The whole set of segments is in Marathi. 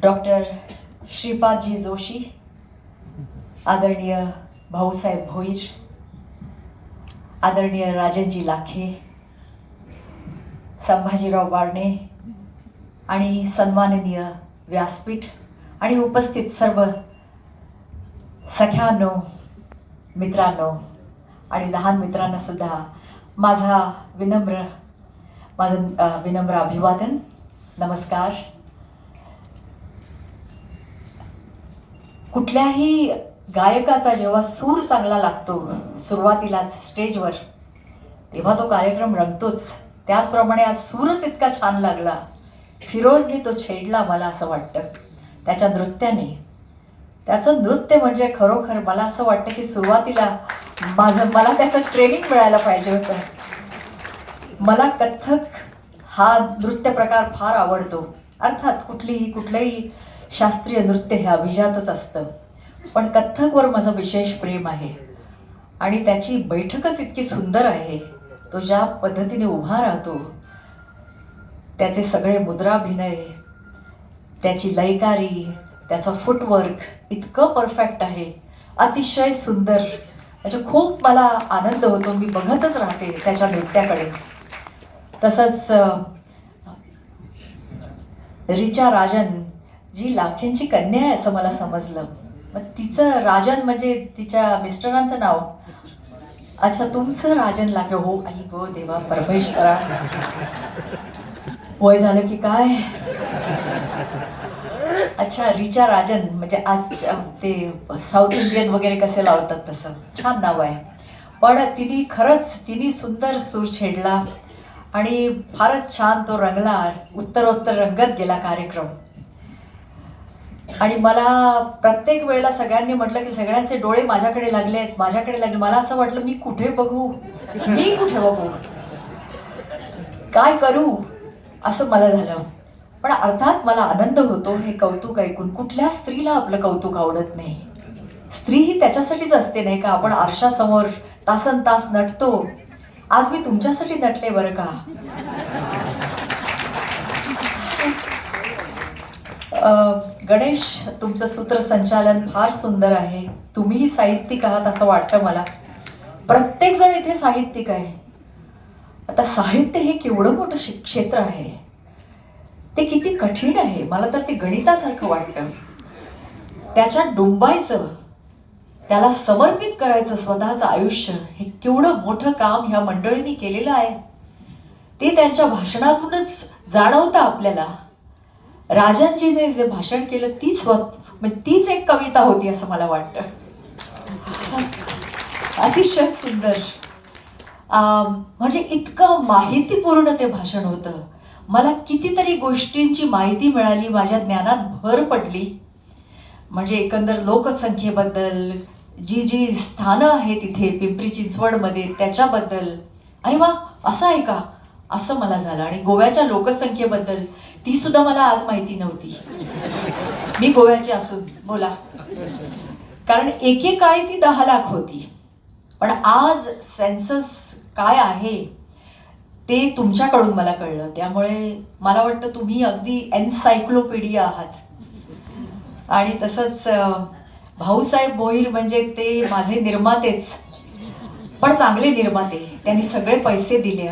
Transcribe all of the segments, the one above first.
डॉक्टर श्रीपादजी जोशी, आदरणीय भाऊसाहेब भोईर, आदरणीय राजनजी लाखे, संभाजीराव बारणे आणि सन्माननीय व्यासपीठ आणि उपस्थित सर्व सख्यांनो, मित्रांनो आणि लहान मित्रांना सुद्धा माझं विनम्र अभिवादन, नमस्कार. कुठल्याही गायकाचा जेव्हा सूर चांगला लागतो सुरुवातीलाच स्टेजवर, तेव्हा तो कार्यक्रम रंगतोच. त्याचप्रमाणे आज सूरच इतका छान लागला, फिरोजने तो छेडला मला असं वाटतं त्याच्या नृत्याने. त्याचं नृत्य म्हणजे खरोखर मला असं वाटतं की सुरुवातीला मला त्याचं ट्रेनिंग मिळायला पाहिजे होतं. मला कथ्थक हा नृत्य प्रकार फार आवडतो. अर्थात कुठलंही शास्त्रीय नृत्य हे अभिजातच असतं, पण कथ्थकवर माझं विशेष प्रेम आहे आणि त्याची बैठकच इतकी सुंदर आहे. तो ज्या पद्धतीने उभा राहतो, त्याचे सगळे मुद्राभिनय, त्याची लयकारी, त्याचं फुटवर्क इतकं परफेक्ट आहे, अतिशय सुंदर. म्हणजे खूप मला आनंद होतो, मी बघतच राहते त्याच्या नृत्याकडे. तसंच रिचा राजन जी लाखेंची कन्या आहे असं मला समजलं. मग तिचं राजन म्हणजे तिच्या मिस्टरांचं नाव. अच्छा, तुमचं राजन लाखे. हो, आई गो देवा परमेश्वरा, वय झालं की काय. अच्छा, रिचा राजन म्हणजे आज ते साऊथ इंडियन वगैरे कसे लावतात तसं छान नाव आहे. पण तिने सुंदर सूर छेडला आणि फारच छान तो रंगला. उत्तरोत्तर रंगत गेला कार्यक्रम. आणि मला प्रत्येक वेळेला सगळ्यांनी म्हटलं की सगळ्यांचे डोळे माझ्याकडे लागले. मला असं वाटलं, मी कुठे बघू, काय करू असं मला झालं. पण अर्थात मला आनंद होतो हे कौतुक ऐकून. कुठल्या स्त्रीला आपलं कौतुक आवडत नाही? स्त्री ही त्याच्यासाठीच असते नाही का? आपण आरशासमोर तासन तास नटतो. आज मी तुमच्यासाठी नटले बरं का. गणेश, तुमचं सूत्रसंचालन फार सुंदर आहे. तुम्हीही साहित्यिक आहात असं वाटतं मला. प्रत्येक जण इथे साहित्यिक आहे. आता साहित्य हे केवढं मोठं क्षेत्र आहे, ते किती कठीण आहे. मला तर ते गणितासारखं वाटतं. त्याच्यात डुंबायचं, त्याला समर्पित करायचं स्वतःचं आयुष्य, हे केवढं मोठं काम ह्या मंडळींनी केलेलं आहे. ते त्यांच्या भाषणातूनच जाणवतं आपल्याला. राजनजीने जे भाषण केलं तीच एक कविता होती असं मला वाटतं. अतिशय सुंदर. म्हणजे इतकं माहितीपूर्ण ते भाषण होतं. मला कितीतरी गोष्टींची माहिती मिळाली, माझ्या ज्ञानात भर पडली. म्हणजे एकंदर लोकसंख्येबद्दल, जी स्थानं आहेत इथे पिंपरी चिंचवडमध्ये त्याच्याबद्दल, अरे वा असं आहे का असं मला झालं. आणि गोव्याच्या लोकसंख्येबद्दल, ती सुद्धा मला आज माहिती नव्हती. मी गोव्याची असून बोला, कारण एकेकाळी ती 10 लाख होती. पण आज सेन्सस काय आहे ते तुमच्याकडून मला कळलं. त्यामुळे मला वाटतं तुम्ही अगदी एन्सायक्लोपीडिया आहात. आणि तसंच भाऊसाहेब भोईर म्हणजे ते माझे निर्मातेच, पण चांगले निर्माते. त्यांनी सगळे पैसे दिले.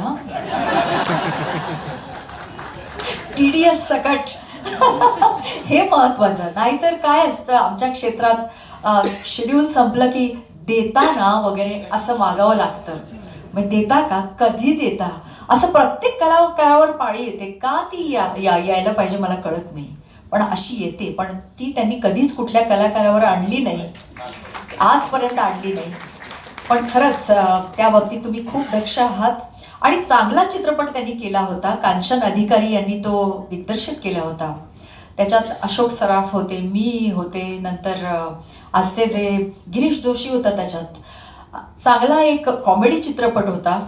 TDS सकट हे महत्वाचं. नाहीतर काय असतं आमच्या क्षेत्रात, शेड्यूल संपलं की देता ना वगैरे असं मागावं लागतं. मग देता का, कधी देता, असं प्रत्येक कलाकारावर पाळी येते. का ती यायला पाहिजे मला कळत नाही, पण अशी येते. पण ती त्यांनी कधीच कुठल्या कलाकारावर आणली नाही, आजपर्यंत आणली नाही. पण खरंच त्या बाबतीत तुम्ही खूप दक्ष आहात. आणि चांगला चित्रपट त्यांनी केला होता. कांचन अधिकारी यांनी तो दिग्दर्शित केला होता. त्याच्यात अशोक सराफ होते, मी होते, नंतर आजचे जे गिरीश जोशी होता. त्याच्यात चांगला एक कॉमेडी चित्रपट होता.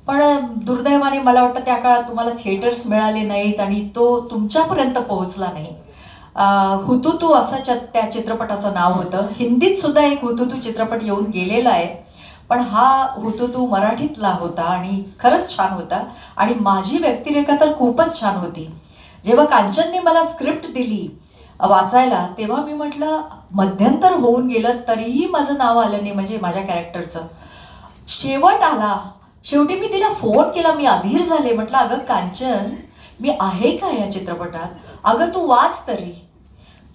पण दुर्दैवाने मला वाटतं त्या काळात तुम्हाला थिएटर्स मिळाले नाहीत आणि तो तुमच्यापर्यंत पोहोचला नाही. हुतुतू असं त्या चित्रपटाचं नाव होतं. हिंदीत सुद्धा एक हुतुतू चित्रपट येऊन गेलेला आहे, पण हा हुतुतू मराठीतला होता आणि खरंच छान होता. आणि माझी व्यक्तिरेखा तर खूपच छान होती. जेव्हा कांचनने मला स्क्रिप्ट दिली वाचायला, तेव्हा मी म्हटलं मध्यंतर होऊन गेलं तरीही माझं नाव आलं नाही, म्हणजे माझ्या कॅरेक्टरचं. शेवट आला. शेवटी मी तिला फोन केला, मी अधीर झाले. म्हटलं अगं कांचन, मी आहे का या चित्रपटात? अगं तू वाच तरी.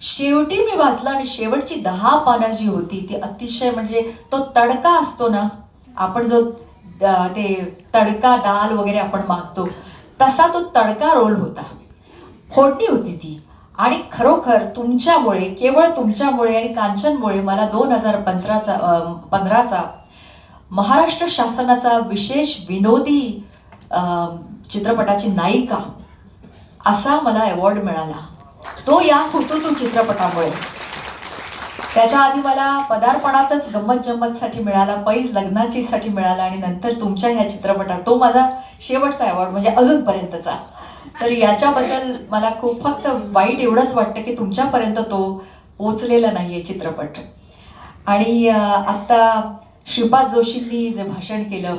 शेवटी मी वाचला आणि शेवटची 10 पानं जी होती ती अतिशय, म्हणजे तो तडका असतो ना, आपण जो ते तडका डाल वगैरे आपण मागतो तसा तो तडका रोल होता, फोडणी होती ती. आणि खरोखर तुमच्यामुळे, केवळ तुमच्यामुळे आणि कांचनमुळे मला 2015चा महाराष्ट्र शासनाचा विशेष विनोदी चित्रपटाची नायिका असा मला अवॉर्ड मिळाला. तो या हुतुतू चित्रपटामुळे. त्याच्या आधी मला पदार्पणातच गंमत जम्मतसाठी मिळाला, पैज लग्नाची साठी मिळाला आणि नंतर तुमच्या ह्या चित्रपटात तो माझा शेवटचा अवॉर्ड, म्हणजे अजूनपर्यंतचा. तर याच्याबद्दल मला खूप, फक्त वाईट एवढंच वाटतं की तुमच्यापर्यंत तो पोचलेला नाहीये चित्रपट. आणि आत्ता श्रीपाद जोशींनी जे भाषण केलं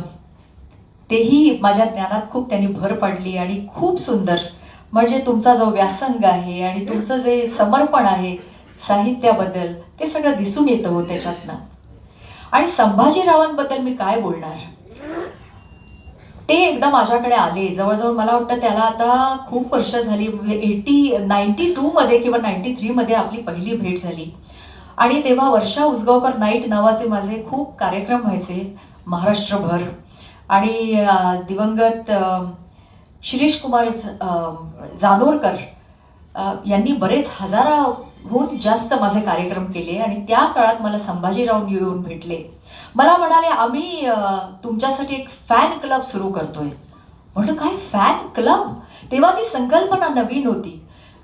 तेही माझ्या ज्ञानात खूप त्यांनी भर पाडली आणि खूप सुंदर. म्हणजे तुमचा जो व्यासंग आहे आणि तुमचं जे समर्पण आहे साहित्याबद्दल, ते सगळं दिसून येतं हो त्याच्यातनं. आणि संभाजीरावांबद्दल मी काय बोलणार. ते एकदा माझ्याकडे आले, जवळजवळ मला वाटतं त्याला आता खूप वर्ष झाली, 92 मध्ये किंवा 93 मध्ये आपली पहिली भेट झाली. आणि तेव्हा वर्षा उसगावकर नाईट नावाचे माझे खूप कार्यक्रम व्हायचे महाराष्ट्रभर. आणि दिवंगत शिरीष कुमार जानोरकर यांनी बरेच हजाराहून जास्त माझे कार्यक्रम केले. आणि त्या काळात मला संभाजीराव येऊन भेटले. मला म्हणाले आम्ही तुमच्यासाठी एक फॅन क्लब सुरू करतोय. म्हटलं काय फॅन क्लब? तेव्हा ती संकल्पना नवीन होती,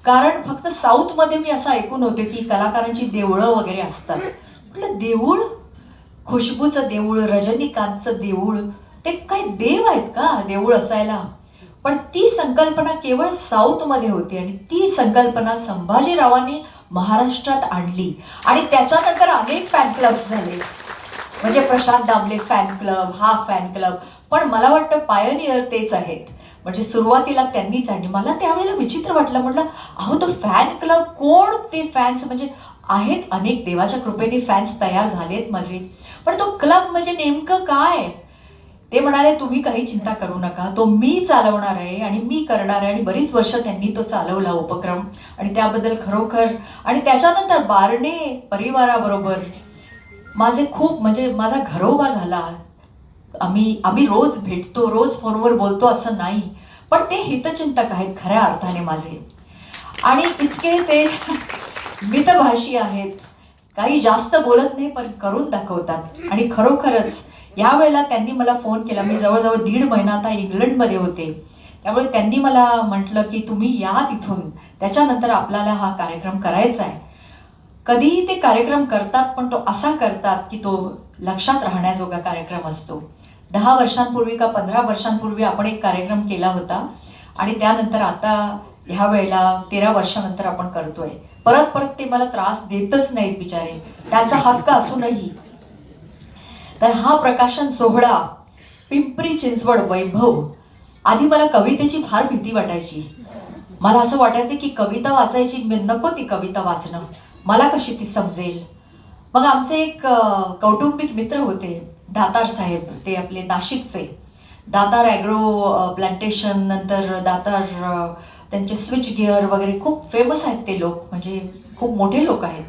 कारण फक्त साऊथमध्ये मी असं ऐकून होते की कलाकारांची देवळं वगैरे असतात. म्हटलं देऊळ? खुशबूचं देऊळ, रजनीकांतचं देऊळ, ते काय देव आहेत का देऊळ असायला? पण ती संकल्पना केवळ साऊथमध्ये होती आणि ती संकल्पना संभाजीरावांनी महाराष्ट्रात आणली. आणि त्याच्यानंतर अनेक फॅन क्लब्स झाले, म्हणजे प्रशांत दामले फॅन क्लब, हा फॅन क्लब. पण मला वाटतं पायोनियर तेच आहेत, म्हणजे सुरुवातीला त्यांनीच आणली. मला त्यावेळेला विचित्र वाटलं. म्हटलं अहो तो फॅन क्लब कोण? ते फॅन्स म्हणजे आहेत अनेक, देवाच्या कृपेने फॅन्स तयार झालेत माझे, पण तो क्लब म्हणजे नेमकं काय? ते म्हणाले तुम्ही काही चिंता करू नका, तो मी चालवणार आहे आणि मी करणार आहे. आणि बरीच वर्ष त्यांनी तो चालवला उपक्रम, आणि त्याबद्दल खरोखर. आणि त्याच्यानंतर बारणे परिवाराबरोबर माझे खूप, म्हणजे माझा घरोबा झाला. आम्ही रोज भेटतो, रोज फोनवर बोलतो असं नाही, पण ते हितचिंतक आहेत खऱ्या अर्थाने माझे. आणि इतके ते मितभाषी आहेत, काही जास्त बोलत नाही पण करून दाखवतात. आणि खरोखरच यावेळेला त्यांनी मला फोन केला. मी जवळजवळ 1.5 महिना आता इंग्लंडमध्ये होते, त्यामुळे त्यांनी मला म्हटलं की तुम्ही या तिथून, त्याच्यानंतर आपल्याला हा कार्यक्रम करायचा आहे. कधीही ते कार्यक्रम करतात, पण तो असा करतात की तो लक्षात राहण्याजोगा कार्यक्रम असतो. 10 वर्षांपूर्वी का 15 वर्षांपूर्वी आपण एक कार्यक्रम केला होता, आणि त्यानंतर आता ह्या वेळेला 13 वर्षानंतर आपण करतोय. परत ते मला त्रास देतच नाहीत बिचारे, त्यांचा हक्क असूनही. तर हा प्रकाशन सोहळा पिंपरी चिंचवड वैभव. आधी मला कवितेची फार भीती वाटायची. मला असं वाटायचं की कविता वाचायची, नको ती कविता वाचणं, मला कशी ती समजेल. मग आमचे एक कौटुंबिक मित्र होते, दातार साहेब, ते आपले नाशिकचे, दातार ॲग्रो प्लांटेशन, नंतर दातार, त्यांचे स्विच गिअर वगैरे खूप फेमस आहेत ते लोक, म्हणजे खूप मोठे लोक आहेत.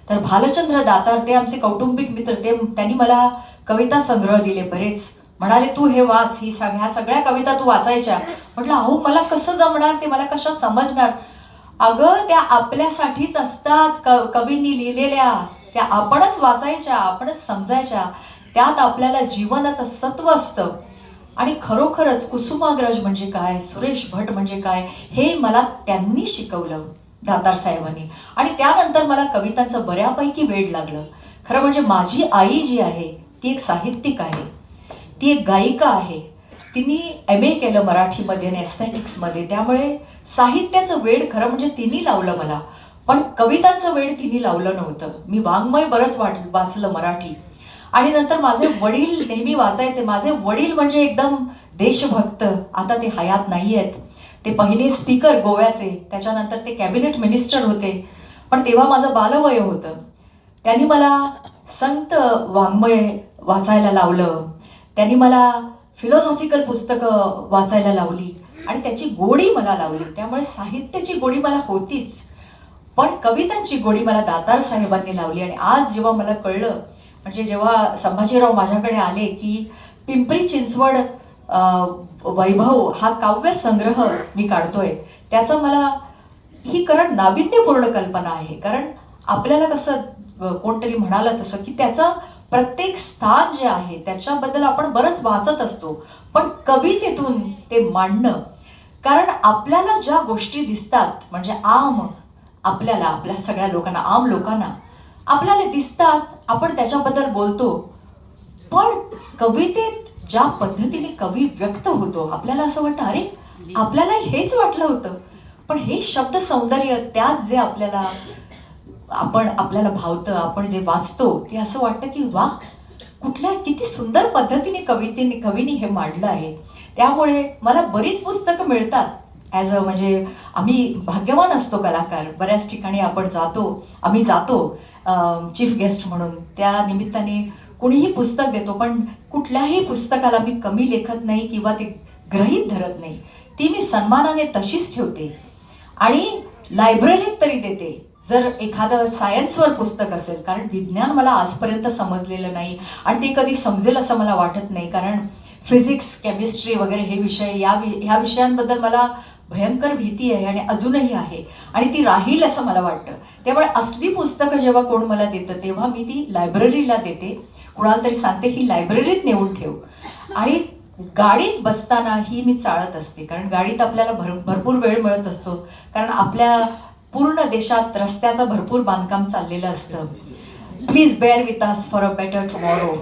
तर भालचंद्र दातार, ते आमचे कौटुंबिक मित्र, त्यांनी मला कविता संग्रह दिले बरेच. म्हणाले तू हे वाच, ह्या सगळ्या कविता तू वाचायच्या. म्हटलं अहो मला कसं जमणार, ते मला कशा समजणार? अगं त्या आपल्यासाठीच असतात, कवींनी लिहिलेल्या, त्या आपणच वाचायच्या, आपणच समजायच्या. त्यात आपल्याला जीवनाचं सत्व असतं. आणि खरोखरच कुसुमाग्रज म्हणजे काय, सुरेश भट म्हणजे काय, हे मला त्यांनी शिकवलं, दातार साहेबांनी. आणि त्यानंतर मला कवितांचं बऱ्यापैकी वेड लागलं. खरं म्हणजे माझी आई जी आहे ती एक साहित्यिक आहे, ती एक गायिका आहे. तिने MA केलं मराठीमध्ये आणि एस्थेटिक्समध्ये, त्यामुळे साहित्याचं वेड खरं म्हणजे तिने लावलं मला, पण कवितांचं वेड तिने लावलं नव्हतं. मी वाङ्मय बरंच वाचलं मराठी. आणि नंतर माझे वडील नेहमी वाचायचे. माझे वडील म्हणजे एकदम देशभक्त, आता ते हयात नाही आहेत. ते पहिले स्पीकर गोव्याचे, त्याच्यानंतर ते कॅबिनेट मिनिस्टर होते. पण तेव्हा माझं बालवय होतं. त्यांनी मला संत वाङ्मय वाचायला लावलं, त्यांनी मला फिलॉसॉफिकल पुस्तकं वाचायला लावली आणि त्याची गोडी मला लावली. त्यामुळे साहित्याची गोडी मला होतीच, पण कवितांची गोडी मला दातार साहेबांनी लावली. आणि आज जेव्हा मला कळलं, म्हणजे जेव्हा संभाजीराव माझ्याकडे आले की पिंपरी चिंचवड वैभव हा काव्य संग्रह मी काढतोय, त्याचं मला ही कारण नाविन्यपूर्ण कल्पना आहे. कारण आपल्याला कसं कोणतरी म्हणालं तसं की त्याचं प्रत्येक स्थान जे आहे त्याच्याबद्दल आपण बरंच वाचत असतो, पण कवितेतून ते मांडणं, कारण आपल्याला ज्या गोष्टी दिसतात म्हणजे आपल्याला आपल्या सगळ्या लोकांना, आम लोकांना आपल्याला दिसतात, आपण त्याच्याबद्दल बोलतो, पण कवितेत ज्या पद्धतीने कवी व्यक्त होतो आपल्याला असं वाटतं अरे आपल्याला हेच वाटलं होतं. पण हे शब्द सौंदर्य त्यात जे आपल्याला भावतं, आपण जे वाचतो ते असं वाटतं की वा, कुठल्या किती सुंदर पद्धतीने कवीने हे मांडलं आहे. त्यामुळे मला बरीच पुस्तकं मिळतात ॲज अ, म्हणजे आम्ही भाग्यवान असतो कलाकार, बऱ्याच ठिकाणी आम्ही जातो चीफ गेस्ट म्हणून. त्या निमित्ताने कुणीही पुस्तक देतो, पण कुठल्याही पुस्तकाला मी कमी लेखत नाही किंवा ते गृहीत धरत नाही. ती मी सन्मानाने तशीच ठेवते आणि लायब्ररीत तरी देते. जर एखादं सायन्सवर पुस्तक असेल, कारण विज्ञान मला आजपर्यंत समजलेलं नाही आणि ते कधी समजेल असं मला वाटत नाही, कारण फिजिक्स, केमिस्ट्री वगैरे हे विषय, ह्या विषयांबद्दल मला भयंकर भीती आहे आणि अजूनही आहे आणि ती राहील असं मला वाटतं. त्यामुळे असली पुस्तकं जेव्हा कोण मला देतं तेव्हा मी ती लायब्ररीला देते, कुणाला तरी सांगते ही लायब्ररीत नेऊन ठेव. आणि गाडीत बसताना ही मी चालत असते, कारण गाडीत आपल्याला भरपूर वेळ मिळत असतो, कारण आपल्या पूर्ण देशात रस्त्याचं भरपूर बांधकाम चाललेलं असतं. Please bear with us for a better tomorrow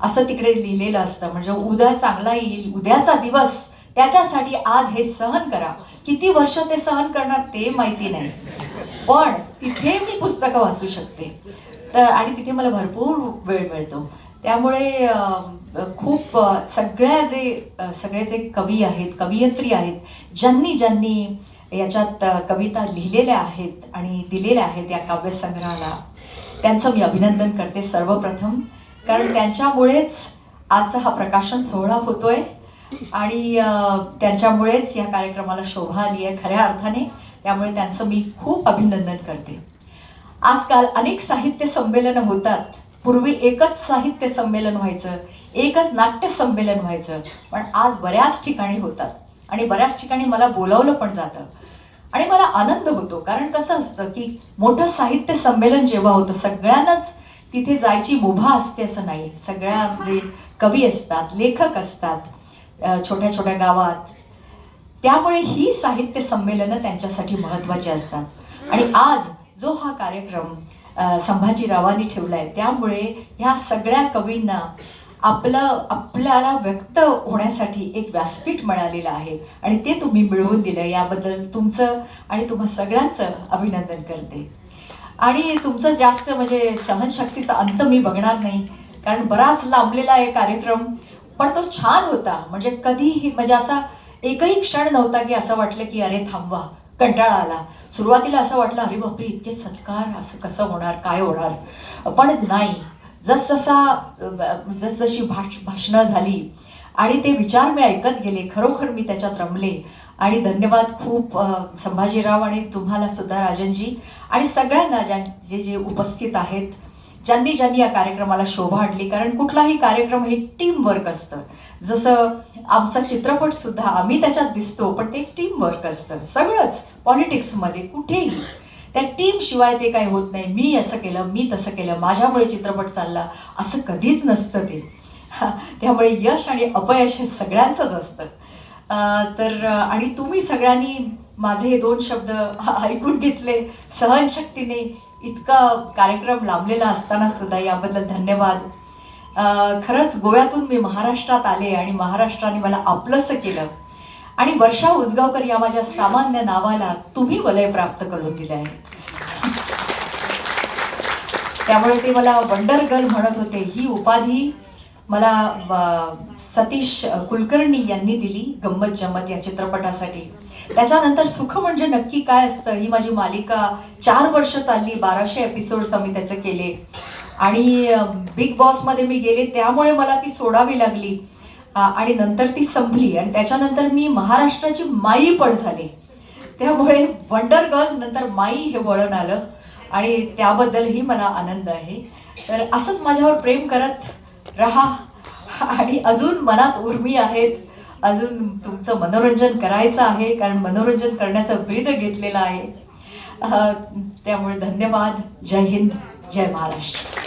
असं तिकडे लिहिलेलं असतं. म्हणजे उद्या चांगला येईल, उद्याचा दिवस, त्याच्यासाठी आज हे सहन करा. किती वर्ष ते सहन करणार ते माहिती नाही, पण तिथे मी पुस्तकं वाचू शकते. तर आणि तिथे मला भरपूर वेळ मिळतो. त्यामुळे खूप सगळे जे कवी आहेत, कवयित्री आहेत, ज्यांनी याच्यात कविता लिहिलेल्या आहेत आणि दिलेल्या आहेत या काव्यसंग्रहाला, त्यांचं मी अभिनंदन करते सर्वप्रथम. कारण त्यांच्यामुळेच आजचा हा प्रकाशन सोहळा होतोय आणि त्यांच्यामुळेच या कार्यक्रमाला शोभा आली आहे खऱ्या अर्थाने. त्यामुळे त्यांचं मी खूप अभिनंदन करते. आजकाल अनेक साहित्य संमेलनं होतात. पूर्वी एकच साहित्य संमेलन व्हायचं, एकच नाट्य संमेलन व्हायचं, पण आज बऱ्याच ठिकाणी होतात आणि बऱ्याच ठिकाणी मला बोलावलं पण जातं आणि मला आनंद होतो. कारण कसं असतं की मोठं साहित्य संमेलन जेव्हा होतं, सगळ्यांनाच तिथे जायची मुभा असते असं नाही. सगळ्या जे कवी असतात, लेखक असतात छोट्या छोट्या गावात, त्यामुळे ही साहित्य संमेलनं त्यांच्यासाठी महत्त्वाची असतात. आणि आज जो हा कार्यक्रम संभाजीरावांनी ठेवलाय, त्यामुळे ह्या सगळ्या कवींना आपल्याला व्यक्त होण्यासाठी एक व्यासपीठ मिळालेलं आहे आणि ते तुम्ही मिळवून दिलं, याबद्दल तुमचं आणि तुम्हा सगळ्यांचं अभिनंदन करते. आणि तुमचं जास्त म्हणजे सहनशक्तीचा अंत मी बघणार नाही, कारण बराच लांबलेला आहे कार्यक्रम, पण तो छान होता. म्हणजे कधीही म्हणजे असा एकही क्षण नव्हता की असं वाटलं की अरे थांबवा, कंटाळा आला. सुरुवातीला असं वाटलं अरे बापरे इतके सत्कार, असं कसं होणार, काय होणार, पण नाही. जसजशी भाषणं झाली आणि ते विचार मी ऐकत गेले, खरोखर मी त्याच्यात रमले. आणि धन्यवाद खूप संभाजीराव आणि तुम्हाला सुद्धा राजनजी आणि सगळ्यांना जे उपस्थित आहेत, ज्यांनी या कार्यक्रमाला शोभा आणली. कारण कुठलाही कार्यक्रम हे टीम वर्क असतं. जसं आमचा चित्रपट सुद्धा आम्ही त्याच्यात दिसतो, पण ते टीम वर्क असतं. सगळंच पॉलिटिक्समध्ये कुठेही त्या टीम शिवाय ते काही होत नाही. मी असं केलं, मी तसं केलं, माझ्यामुळे चित्रपट चालला, असं कधीच नसतं ते. त्यामुळे यश आणि अपयश हे सगळ्यांचंच असतं. तर आणि तुम्ही सगळ्यांनी माझे हे 2 शब्द ऐकून घेतले सहनशक्तीने. इतका कार्यक्रम लांबलेला असताना सुद्धा याबद्दल धन्यवाद. खरंच गोव्यातून मी महाराष्ट्रात आले आणि महाराष्ट्राने मला आपलंसं केलं आणि वर्षा उसगावकर या माझ्या सामान्य नावाला तुम्ही वलय प्राप्त करून दिलं आहे. त्यामुळे ते मला वंडर गर्ल म्हणत होते. ही उपाधी मला सतीश कुलकर्णी यांनी दिली गंमत जम्मत या चित्रपटासाठी. त्याच्यानंतर सुख म्हणजे नक्की काय असतं ही माझी मालिका 4 वर्ष चालली, 1200 एपिसोड्स आम्ही त्याचे केले. आणि बिग बॉसमध्ये मी गेले त्यामुळे मला ती सोडावी लागली. आणि नंतर ती संपली आणि त्याच्यानंतर मी महाराष्ट्राची माई पण झाली. त्यामुळे वंडर गर्ल नंतर माई हे वळण आलं आणि त्याबद्दलही मला आनंद आहे. तर असंच माझ्यावर प्रेम करत राहा आणि अजून मनात उर्मी आहेत, अजून तुमचं मनोरंजन करायचं आहे, कारण मनोरंजन करण्याचं ब्रीद घेतलेलं आहे. त्यामुळे धन्यवाद. जय हिंद, जय महाराष्ट्र.